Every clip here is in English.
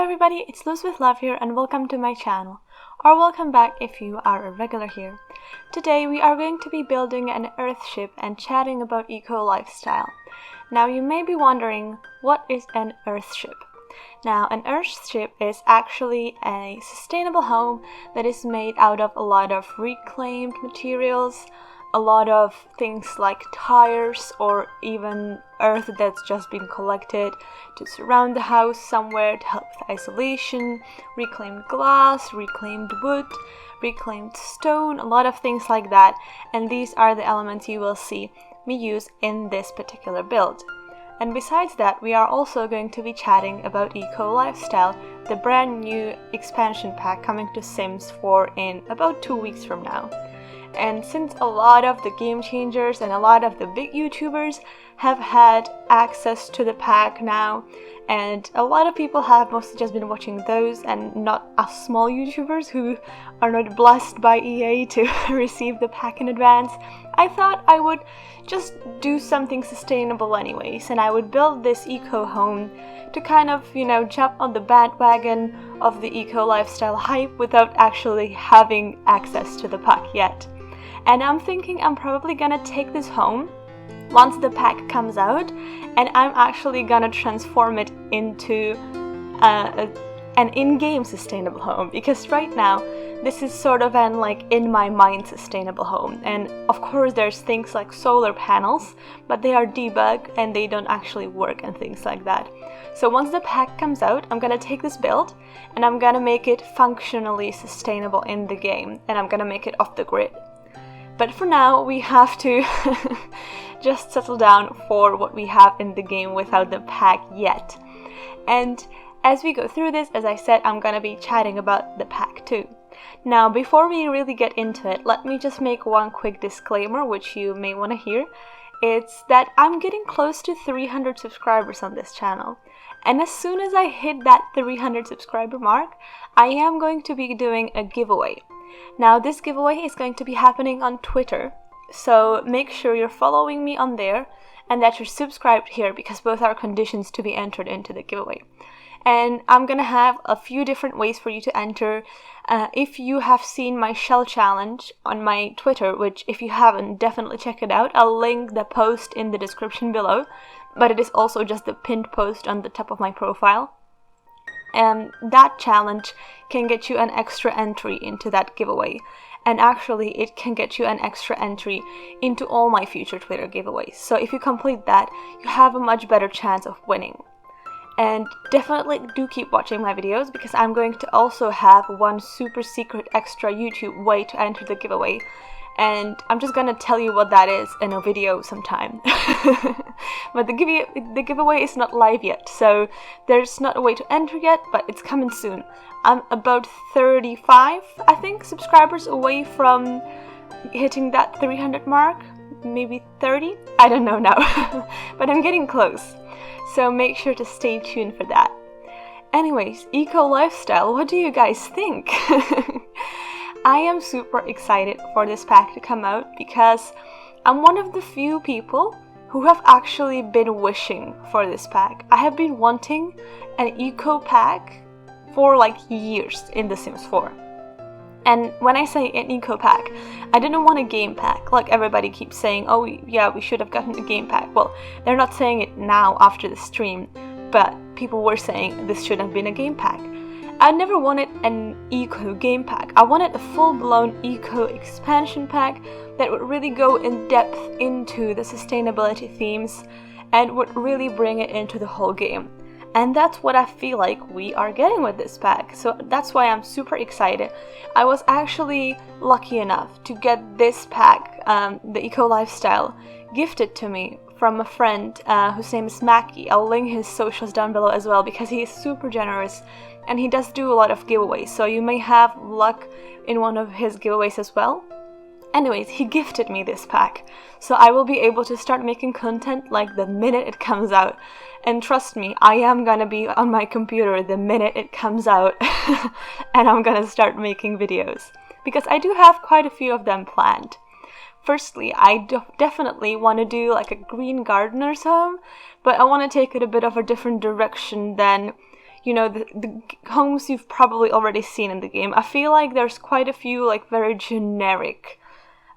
everybody, it's Luz with Love here and welcome to my channel, or welcome back if you are a regular here. Today we are going to be building an Earthship and chatting about eco-lifestyle. Now you may be wondering, what is an Earthship? Now an Earthship is actually a sustainable home that is made out of a lot of reclaimed materials, a lot of things like tires or even earth that's just been collected to surround the house somewhere to help with isolation, reclaimed glass, reclaimed wood, reclaimed stone, a lot of things like that, and these are the elements you will see me use in this particular build. And besides that, we are also going to be chatting about Eco Lifestyle, the brand new expansion pack coming to Sims 4 in about 2 weeks from now. And since a lot of the game changers and a lot of the big YouTubers have had access to the pack now, and a lot of people have mostly just been watching those and not us small YouTubers who are not blessed by EA to receive the pack in advance, I thought I would just do something sustainable anyways, and I would build this eco home to kind of, jump on the bandwagon of the eco lifestyle hype without actually having access to the pack yet. And I'm thinking I'm probably gonna take this home once the pack comes out, and I'm actually gonna transform it into an in-game sustainable home, because right now this is sort of an in my mind sustainable home. And of course there's things like solar panels, but they are debugged and they don't actually work and things like that. So once the pack comes out, I'm gonna take this build and I'm gonna make it functionally sustainable in the game, and I'm gonna make it off the grid. But for now, we have to just settle down for what we have in the game without the pack yet. And as we go through this, as I said, I'm gonna be chatting about the pack too. Now, before we really get into it, let me just make one quick disclaimer, which you may want to hear. It's that I'm getting close to 300 subscribers on this channel. And as soon as I hit that 300 subscriber mark, I am going to be doing a giveaway. Now this giveaway is going to be happening on Twitter, so make sure you're following me on there and that you're subscribed here, because both are conditions to be entered into the giveaway. And I'm gonna have a few different ways for you to enter. If you have seen my shell challenge on my Twitter, which if you haven't, definitely check it out. I'll link the post in the description below, but it is also just the pinned post on the top of my profile. And that challenge can get you an extra entry into that giveaway. And actually, it can get you an extra entry into all my future Twitter giveaways. So if you complete that, you have a much better chance of winning. And definitely do keep watching my videos, because I'm going to also have one super secret extra YouTube way to enter the giveaway. And I'm just gonna tell you what that is in a video sometime. But the giveaway is not live yet, so there's not a way to enter yet, but it's coming soon. I'm about 35, I think, subscribers away from hitting that 300 mark, maybe 30, I don't know now, but I'm getting close, so make sure to stay tuned for that. Anyways, eco lifestyle, what do you guys think? I am super excited for this pack to come out, because I'm one of the few people who have actually been wishing for this pack. I have been wanting an eco pack for years in The Sims 4. And when I say an eco pack, I didn't want a game pack, like everybody keeps saying, oh yeah, we should have gotten a game pack. Well, they're not saying it now after the stream, but people were saying this should have been a game pack. I never wanted an eco game pack. I wanted a full-blown eco expansion pack that would really go in depth into the sustainability themes and would really bring it into the whole game. And that's what I feel like we are getting with this pack. So that's why I'm super excited. I was actually lucky enough to get this pack, the Eco Lifestyle, gifted to me from a friend whose name is Mackies. I'll link his socials down below as well, because he is super generous and he does do a lot of giveaways, so you may have luck in one of his giveaways as well. Anyways, he gifted me this pack, so I will be able to start making content the minute it comes out. And trust me, I am gonna be on my computer the minute it comes out and I'm gonna start making videos, because I do have quite a few of them planned. Firstly, I definitely want to do a green gardener's home, but I want to take it a bit of a different direction than the homes you've probably already seen in the game. I feel like there's quite a few like very generic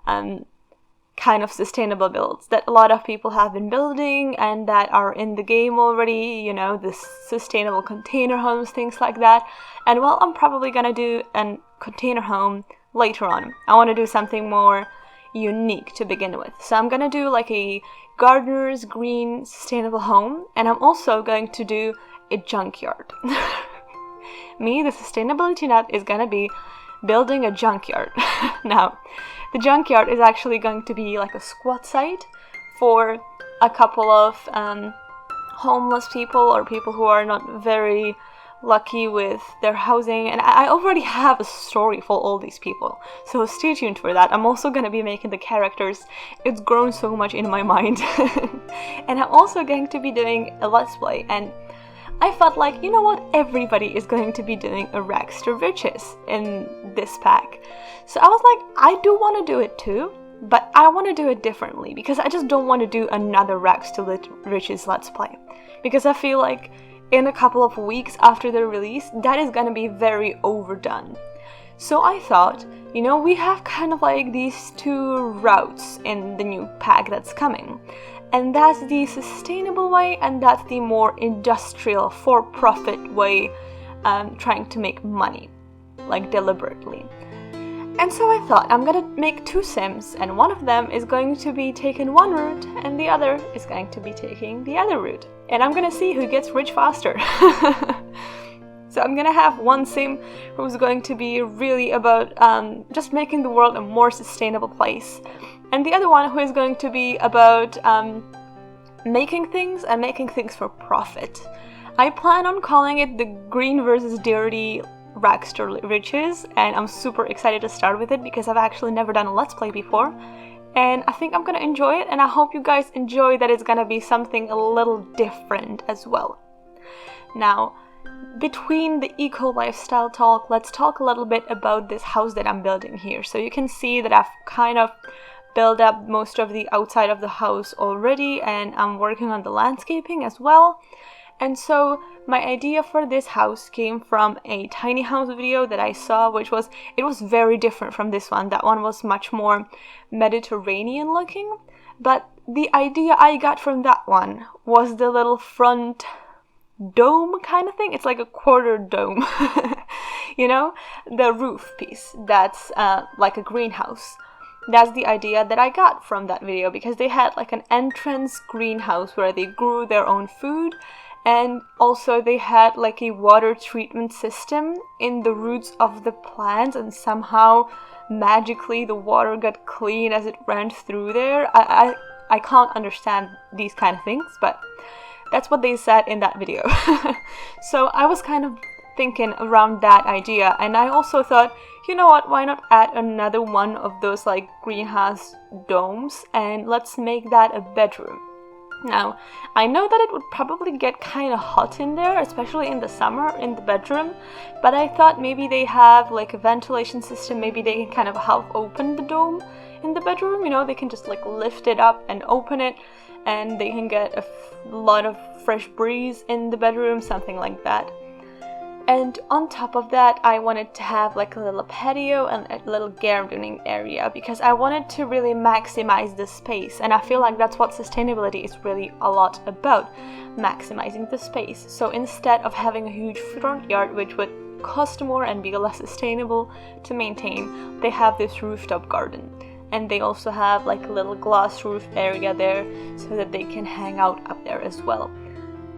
kind of sustainable builds that a lot of people have been building and that are in the game already, the sustainable container homes, things like that. And well, I'm probably gonna do a container home later on. I want to do something more unique to begin with. So I'm gonna do like a gardener's green sustainable home, and I'm also going to do a junkyard. Me, the sustainability nut, is gonna be building a junkyard. Now, the junkyard is actually going to be like a squat site for a couple of homeless people or people who are not very lucky with their housing. And I already have a story for all these people, so stay tuned for that. I'm also going to be making the characters. It's grown so much in my mind. And I'm also going to be doing a let's play, and I felt like, you know what, everybody is going to be doing a rags to riches in this pack. So I was like, I do want to do it too, but I want to do it differently, because I just don't want to do another rags to riches let's play. Because I feel like in a couple of weeks after the release, that is going to be very overdone. So I thought, we have kind of like these two routes in the new pack that's coming. And that's the sustainable way, and that's the more industrial, for-profit way, trying to make money, like deliberately. And so I thought, I'm gonna make two sims, and one of them is going to be taking one route, and the other is going to be taking the other route. And I'm gonna see who gets rich faster. So I'm gonna have one sim who's going to be really about just making the world a more sustainable place. And the other one who is going to be about making things and making things for profit. I plan on calling it the green versus dirty rags to riches, and I'm super excited to start with it because I've actually never done a let's play before. And I think I'm gonna enjoy it, and I hope you guys enjoy that it's gonna be something a little different as well. Now, between the eco lifestyle talk, let's talk a little bit about this house that I'm building here. So you can see that I've kind of built up most of the outside of the house already, and I'm working on the landscaping as well. And so my idea for this house came from a tiny house video that I saw, it was very different from this one. That one was much more Mediterranean looking, but the idea I got from that one was the little front dome kind of thing. It's like a quarter dome, the roof piece that's like a greenhouse. That's the idea that I got from that video, because they had like an entrance greenhouse where they grew their own food, and also they had like a water treatment system in the roots of the plants, and somehow magically the water got clean as it ran through there. I can't understand these kind of things, but that's what they said in that video. So I was kind of thinking around that idea, and I also thought, you know what, why not add another one of those like greenhouse domes, and let's make that a bedroom. Now, I know that it would probably get kind of hot in there, especially in the summer in the bedroom, but I thought maybe they have like a ventilation system, maybe they can kind of half open the dome in the bedroom, they can just like lift it up and open it, and they can get a lot of fresh breeze in the bedroom, something like that. And on top of that, I wanted to have like a little patio and a little gardening area, because I wanted to really maximize the space, and I feel like that's what sustainability is really a lot about, maximizing the space. So instead of having a huge front yard, which would cost more and be less sustainable to maintain, they have this rooftop garden. And they also have like a little glass roof area there so that they can hang out up there as well.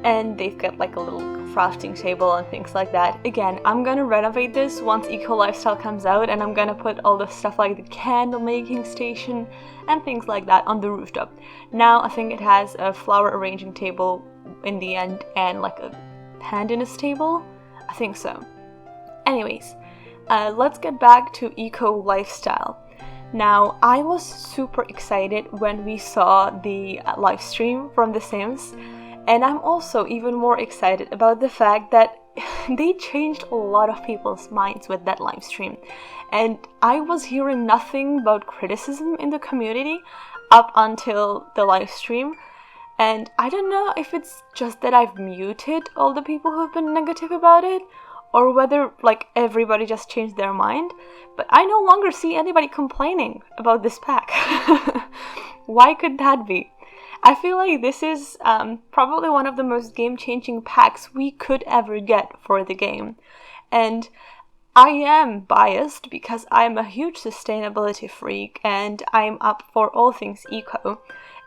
And they've got like a little crafting table and things like that. Again, I'm gonna renovate this once Eco Lifestyle comes out, and I'm gonna put all the stuff like the candle making station and things like that on the rooftop. Now I think it has a flower arranging table in the end and like a pandanus table. I think so. Anyways, let's get back to Eco Lifestyle. Now, I was super excited when we saw the live stream from The Sims, and I'm also even more excited about the fact that they changed a lot of people's minds with that live stream. And I was hearing nothing about criticism in the community up until the live stream. And I don't know if it's just that I've muted all the people who've been negative about it, or whether like everybody just changed their mind, but I no longer see anybody complaining about this pack. Why could that be? I feel like this is probably one of the most game-changing packs we could ever get for the game. And I am biased because I'm a huge sustainability freak and I'm up for all things eco.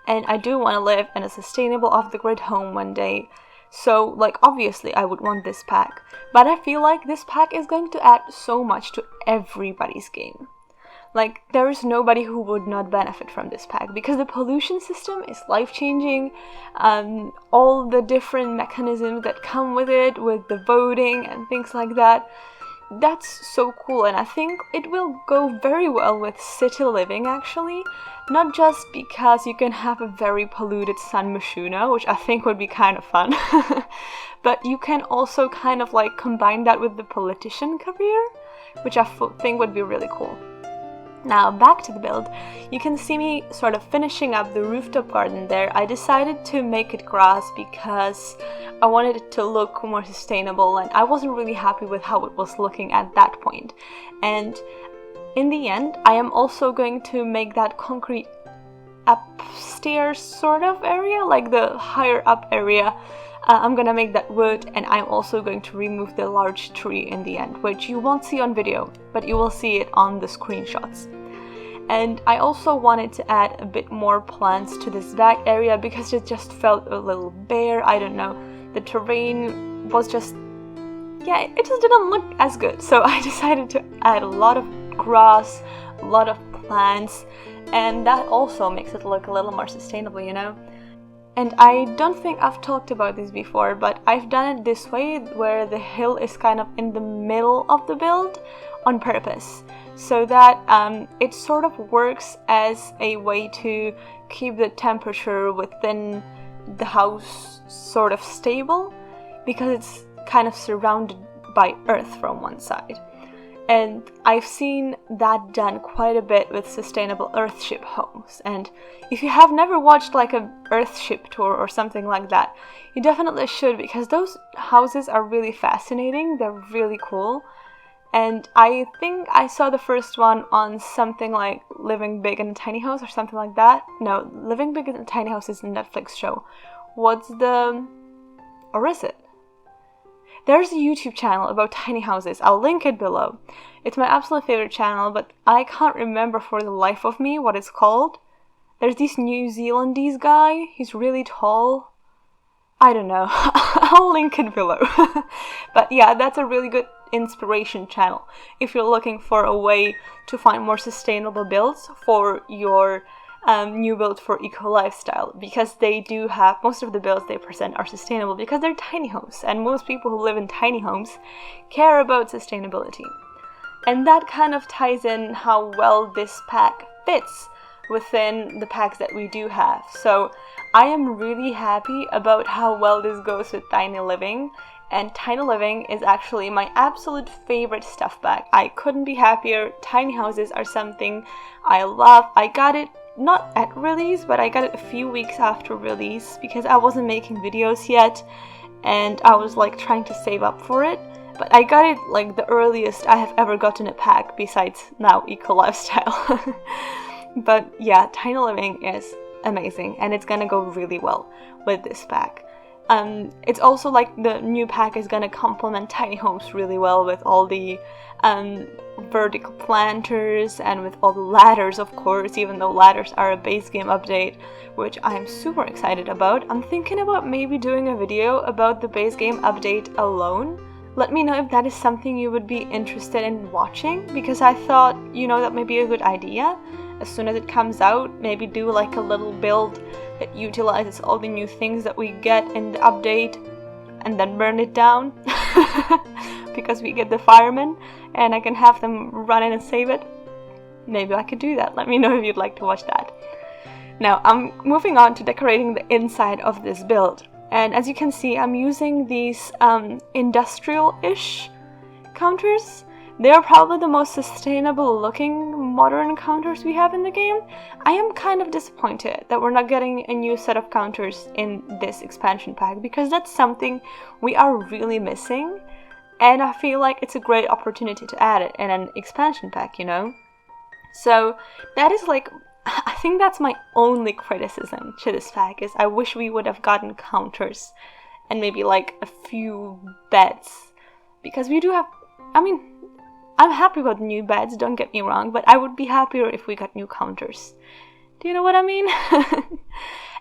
And I do want to live in a sustainable off-the-grid home one day. So, like, obviously I would want this pack. But I feel like this pack is going to add so much to everybody's game. Like, there is nobody who would not benefit from this pack, because the pollution system is life-changing. All the different mechanisms that come with it, with the voting and things like that, that's so cool, and I think it will go very well with city living, actually. Not just because you can have a very polluted San Myshuno, which I think would be kind of fun, but you can also kind of like combine that with the politician career, which I think would be really cool. Now, back to the build. You can see me sort of finishing up the rooftop garden there. I decided to make it grass because I wanted it to look more sustainable, and I wasn't really happy with how it was looking at that point. And in the end, I am also going to make that concrete upstairs sort of area, like the higher up area. I'm gonna make that wood, and I'm also going to remove the large tree in the end, which you won't see on video, but you will see it on the screenshots. And I also wanted to add a bit more plants to this back area because it just felt a little bare. I don't know, the terrain was just, yeah, it just didn't look as good. So I decided to add a lot of grass, a lot of plants, and that also makes it look a little more sustainable, you know? And I don't think I've talked about this before, but I've done it this way, where the hill is kind of in the middle of the build on purpose, so that it sort of works as a way to keep the temperature within the house sort of stable, because it's kind of surrounded by earth from one side. And I've seen that done quite a bit with sustainable Earthship homes. And if you have never watched like a Earthship tour or something like that, you definitely should, because those houses are really fascinating. They're really cool. And I think I saw the first one on something like Living Big in a Tiny House or something like that. No, Living Big in a Tiny House is a Netflix show. Or is it? There's a YouTube channel about tiny houses. I'll link it below. It's my absolute favorite channel, but I can't remember for the life of me what it's called. There's this New Zealandese guy. He's really tall. I don't know. I'll link it below. But yeah, that's a really good inspiration channel if you're looking for a way to find more sustainable builds for your new build for eco lifestyle, because they do have, most of the builds they present are sustainable because they're tiny homes, and most people who live in tiny homes care about sustainability. And that kind of ties in how well this pack fits within the packs that we do have. So I am really happy about how well this goes with tiny living, and tiny living is actually my absolute favorite stuff pack. I couldn't be happier. Tiny houses are something I love. I got it not at release, but I got it a few weeks after release because I wasn't making videos yet and I was like trying to save up for it. But I got it like the earliest I have ever gotten a pack, besides now eco lifestyle. But yeah, tiny living is amazing and it's gonna go really well with this pack. It's also like the new pack is gonna complement tiny homes really well with all the vertical planters and with all the ladders, of course, even though ladders are a base game update, which I'm super excited about. I'm thinking about maybe doing a video about the base game update alone. Let me know if that is something you would be interested in watching, because I thought, you know, that may be a good idea. As soon as it comes out, maybe do like a little build that utilizes all the new things that we get in the update and then burn it down because we get the firemen and I can have them run in and save it. Maybe I could do that. Let me know if you'd like to watch that. Now I'm moving on to decorating the inside of this build, and as you can see I'm using these industrial-ish counters They are probably the most sustainable looking modern counters we have in the game. I am kind of disappointed that we're not getting a new set of counters in this expansion pack, because that's something we are really missing, and I feel like it's a great opportunity to add it in an expansion pack, you know? So that is like, I think that's my only criticism to this pack, is I wish we would have gotten counters and maybe like a few beds, because we do have, I mean, I'm happy about new beds, don't get me wrong, but I would be happier if we got new counters. Do you know what I mean?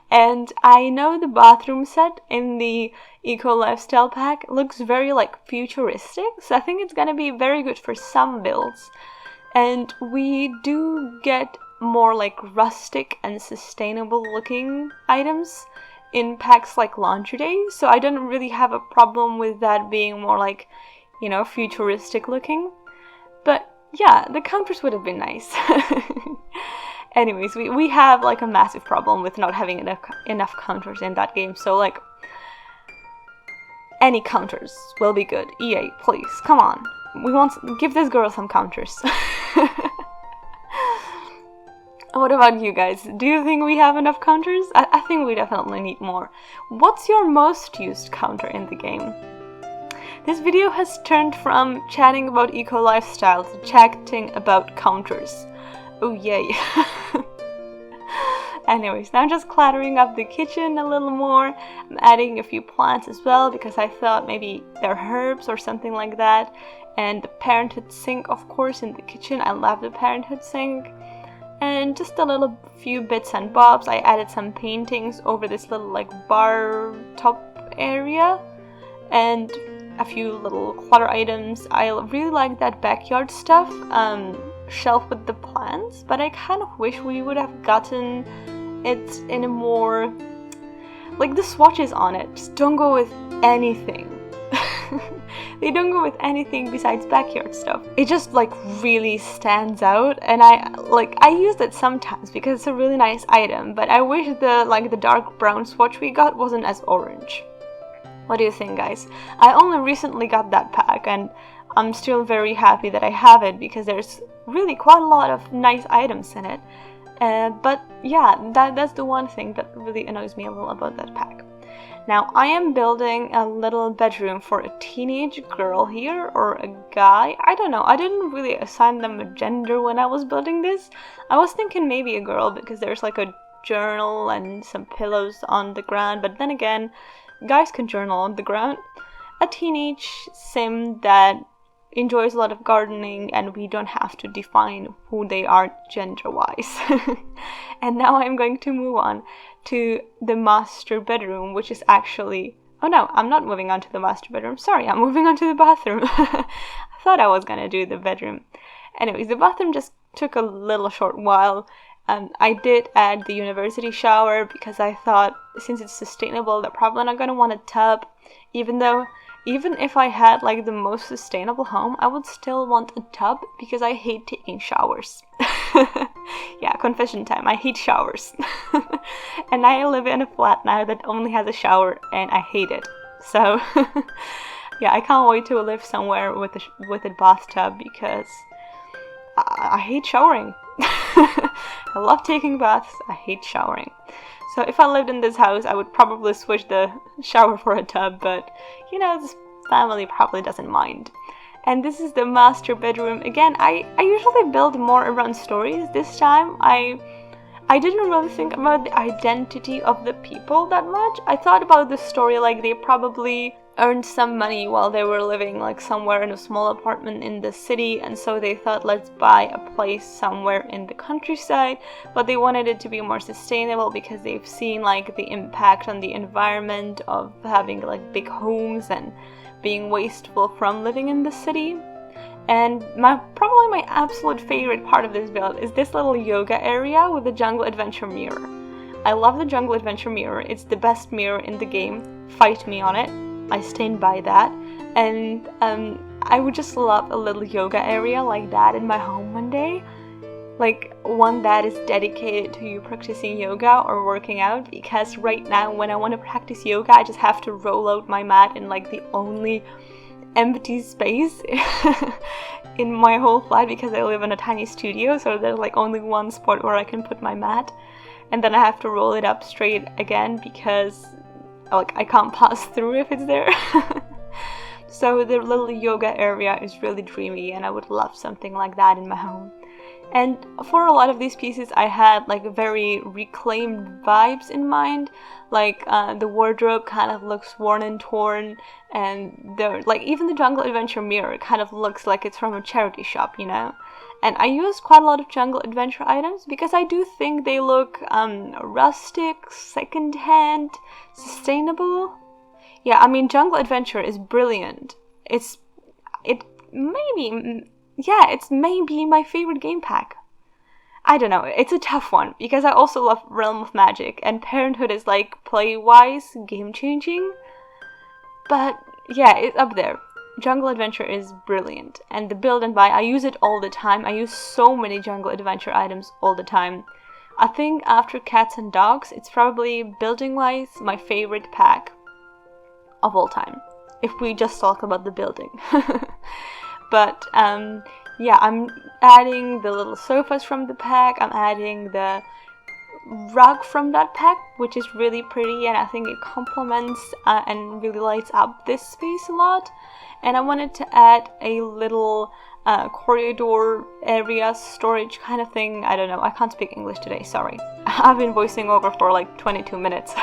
And I know the bathroom set in the Eco Lifestyle pack looks very like futuristic, so I think it's gonna be very good for some builds. And we do get more like rustic and sustainable looking items in packs like Laundry Day, so I don't really have a problem with that being more like, you know, futuristic looking. But yeah, the counters would have been nice. Anyways, we have like a massive problem with not having enough counters in that game, so like any counters will be good. EA, please, come on. We want give this girl some counters. What about you guys? Do you think we have enough counters? I think we definitely need more. What's your most used counter in the game? This video has turned from chatting about eco lifestyle to chatting about counters. Oh yay. Anyways, now I'm just clattering up the kitchen a little more. I'm adding a few plants as well, because I thought maybe they're herbs or something like that. And the parenthood sink, of course, in the kitchen. I love the parenthood sink. And just a little few bits and bobs. I added some paintings over this little like bar top area. And a few little clutter items. I really like that backyard stuff shelf with the plants, but I kind of wish we would have gotten it in a more, like, the swatches on it just don't go with anything. They don't go with anything besides backyard stuff. It just like really stands out, and I use it sometimes because it's a really nice item, but I wish the dark brown swatch we got wasn't as orange. What do you think, guys? I only recently got that pack, and I'm still very happy that I have it, because there's really quite a lot of nice items in it. But yeah, that's the one thing that really annoys me a little about that pack. Now, I am building a little bedroom for a teenage girl here, or a guy. I don't know. I didn't really assign them a gender when I was building this. I was thinking maybe a girl, because there's like a journal and some pillows on the ground, but then again, guys can journal on the ground. A teenage sim that enjoys a lot of gardening, and we don't have to define who they are gender-wise. And now I'm going to move on to the master bedroom, which is actually... Oh no, I'm not moving on to the master bedroom. Sorry, I'm moving on to the bathroom. I thought I was gonna do the bedroom. Anyways, the bathroom just took a little short while. I did add the university shower because I thought, since it's sustainable, they're probably not gonna want a tub. Even if I had like the most sustainable home, I would still want a tub because I hate taking showers. Yeah, confession time, I hate showers. And I live in a flat now that only has a shower, and I hate it. So yeah, I can't wait to live somewhere with a bathtub, because I hate showering. I love taking baths, I hate showering. So if I lived in this house, I would probably switch the shower for a tub, but you know, this family probably doesn't mind. And this is the master bedroom. Again, I usually build more around stories. This time, I didn't really think about the identity of the people that much. I thought about the story like they probably earned some money while they were living like somewhere in a small apartment in the city, and so they thought, let's buy a place somewhere in the countryside, but they wanted it to be more sustainable because they've seen like the impact on the environment of having like big homes and being wasteful from living in the city. And probably my absolute favorite part of this build is this little yoga area with the jungle adventure mirror. I love the jungle adventure mirror. It's the best mirror in the game. Fight me on it. I stand by that. And I would just love a little yoga area like that in my home one day. Like one that is dedicated to you practicing yoga or working out, because right now when I want to practice yoga, I just have to roll out my mat in like the only empty space in my whole flat because I live in a tiny studio, so there's like only one spot where I can put my mat, and then I have to roll it up straight again because like I can't pass through if it's there. So the little yoga area is really dreamy, and I would love something like that in my home. And for a lot of these pieces I had like very reclaimed vibes in mind, like the wardrobe kind of looks worn and torn, and even the Jungle Adventure mirror kind of looks like it's from a charity shop, you know? And I used quite a lot of Jungle Adventure items because I do think they look rustic, secondhand, sustainable. Yeah, I mean, Jungle Adventure is brilliant. It's maybe my favorite game pack. I don't know, it's a tough one because I also love Realm of Magic, and Parenthood is like play-wise game-changing. But yeah, it's up there. Jungle Adventure is brilliant, and the build and buy, I use it all the time. I use so many Jungle Adventure items all the time. I think after Cats and Dogs, it's probably building-wise my favorite pack of all time, if we just talk about the building. But yeah, I'm adding the little sofas from the pack, I'm adding the rug from that pack, which is really pretty, and I think it complements and really lights up this space a lot. And I wanted to add a little corridor area storage kind of thing. I don't know, I can't speak English today, sorry. I've been voicing over for like 22 minutes.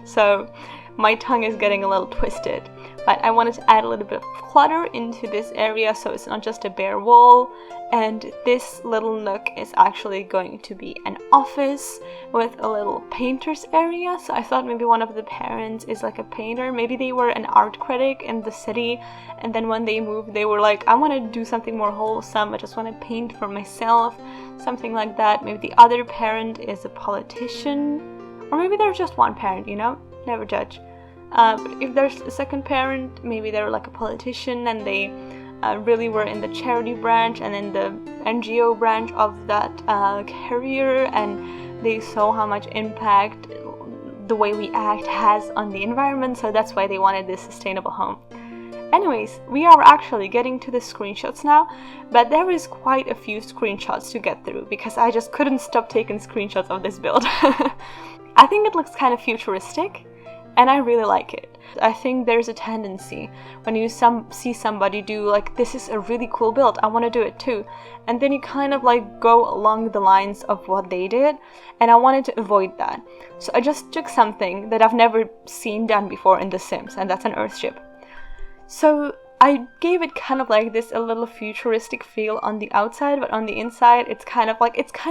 So my tongue is getting a little twisted. But I wanted to add a little bit of clutter into this area so it's not just a bare wall. And this little nook is actually going to be an office with a little painter's area. So I thought maybe one of the parents is like a painter. Maybe they were an art critic in the city, and then when they moved they were like, I want to do something more wholesome, I just want to paint for myself, something like that. Maybe the other parent is a politician, or maybe there's just one parent, you know, never judge. But if there's a second parent, maybe they're like a politician and they really were in the charity branch and in the NGO branch of that career, and they saw how much impact the way we act has on the environment, so that's why they wanted this sustainable home. Anyways, we are actually getting to the screenshots now, but there is quite a few screenshots to get through because I just couldn't stop taking screenshots of this build. I think it looks kind of futuristic, and I really like it. I think there's a tendency when you see somebody do like, this is a really cool build, I want to do it too, and then you kind of like go along the lines of what they did, and I wanted to avoid that. So I just took something that I've never seen done before in The Sims, and that's an Earthship. So I gave it kind of like this a little futuristic feel on the outside, but on the inside it's kind of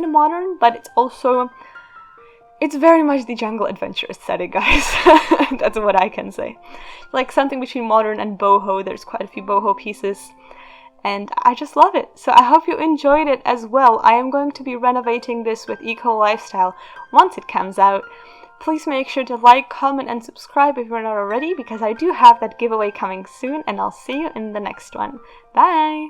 modern, but it's very much the Jungle Adventure aesthetic, guys. That's what I can say. Like something between modern and boho. There's quite a few boho pieces, and I just love it. So I hope you enjoyed it as well. I am going to be renovating this with Eco Lifestyle once it comes out. Please make sure to like, comment, and subscribe if you're not already, because I do have that giveaway coming soon, and I'll see you in the next one. Bye!